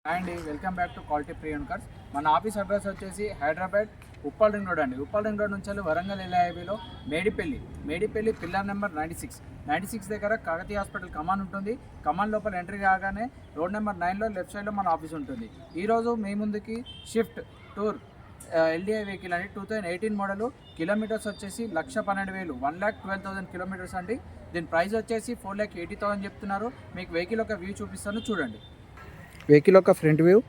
అండి welcome back to quality premium cars. మన office address వచ్చేసి హైదరాబాద్ ఉప్పల్ రింగ్ రోడ్ అండి. ఉప్పల్ రింగ్ రోడ్ నుంచి వరంగల్ ఎల్ఐబీలో మేడిపల్లి పిల్లర్ నెంబర్ 96 దగ్గర కాకతీయ హాస్పిటల్ కమాన్ ఉంటుంది. కమాన్ లోపల ఎంట్రీ కాగానే రోడ్ నెంబర్ 9లో లెఫ్ట్ సైడ్లో మన ఆఫీస్ ఉంటుంది. ఈరోజు మీ ముందుకి షిఫ్ట్ టూర్ ఎల్డిఐ వెహికల్ అండి. 2018 మోడల్. కిలోమీటర్స్ వచ్చేసి 1,12,000 1,12,000 కిలోమీటర్స్ అండి. దీని ప్రైస్ వచ్చేసి 4,80,000 చెప్తున్నారు. మీకు వెహికల్ ఒక వ్యూ చూపిస్తాను చూడండి. వెహికల్ యొక్క front view,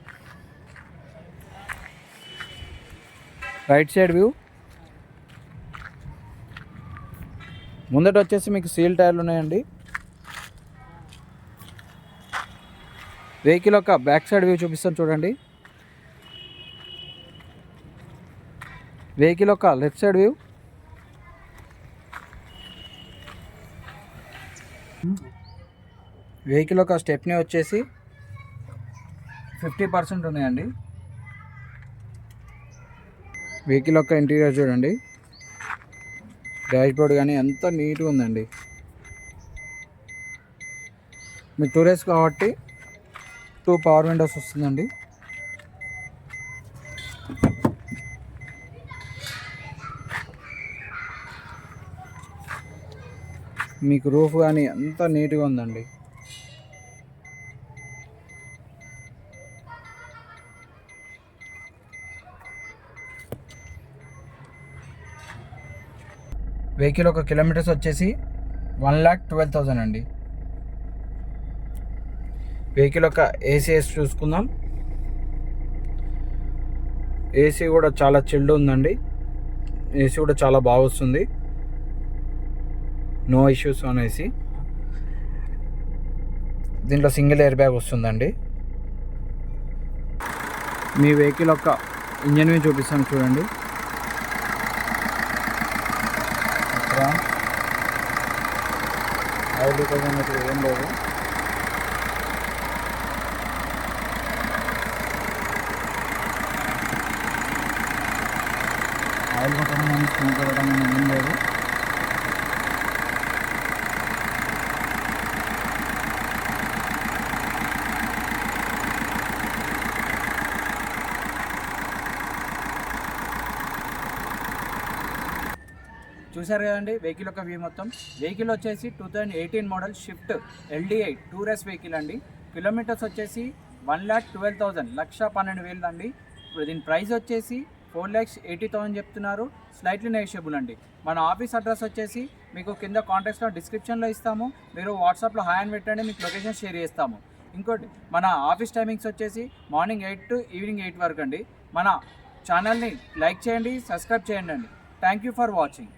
right side view, ముందట వచ్చేసి మీకు సీల్ టైర్లు ఉన్నాయండి. వెహికల్ యొక్క బ్యాక్ సైడ్ వ్యూ చూపిస్తాను చూడండి. వెహికల్ యొక్క లెఫ్ట్ సైడ్ వ్యూ, వెహికల్ యొక్క స్టెప్నీ వచ్చేసి 50% ఉన్నాయండి. వెహికల్ యొక్క ఇంటీరియర్ చూడండి, డాష్ బోర్డ్ కానీ ఎంత నీట్గా ఉందండి. మీ టూరెస్ట్ కాబట్టి 2 పవర్ విండోస్ వస్తుందండి. మీకు రూఫ్ కానీ ఎంత నీట్గా ఉందండి. వెహికల్ ఒక కిలోమీటర్స్ వచ్చేసి 1,12,000 అండి. వెహికల్ యొక్క ఏసీఎస్ చూసుకుందాం. ఏసీ కూడా చాలా చిల్డ్ ఉందండి. ఏసీ కూడా చాలా బాగా వస్తుంది, నో ఇష్యూస్ ఆన్ ఏసీ. దీంట్లో సింగిల్ ఎయిర్ బ్యాగ్ వస్తుందండి. మీ వెహికల్ యొక్క ఇంజన్ వ్యూ చూపిస్తాను చూడండి. ఆయిల్ లీకేజ్ అనేది ఏం లేదు. ఆయిల్ కొట్టడం కానీ స్మోక్ కొట్టడం కానీ ఏం లేదు. చూసారు కదండి వెహికల్ యొక్క వ్యూ మొత్తం. వెహికల్ వచ్చేసి 2018 మోడల్ షిఫ్ట్ ఎల్డిఐ టూరెస్ట్ వెహికల్ అండి. కిలోమీటర్స్ వచ్చేసి 1,12,000 1,12,000 అండి. ఇప్పుడు దీని ప్రైస్ వచ్చేసి 4,80,000 చెప్తున్నారు. స్లైట్లీ నెగోషియబుల్ అండి. మన ఆఫీస్ అడ్రస్ వచ్చేసి మీకు కింద కాంటాక్ట్స్లో డిస్క్రిప్షన్లో ఇస్తాము. మీరు వాట్సాప్లో హాయ్ అని పెట్టండి, మీకు లొకేషన్ షేర్ చేస్తాము. ఇంకోటి మన ఆఫీస్ టైమింగ్స్ వచ్చేసి మార్నింగ్ 8 to ఈవినింగ్ 8 వరకు అండి. మన ఛానల్ని లైక్ చేయండి, సబ్స్క్రైబ్ చేయండి అండి. Thank you for watching.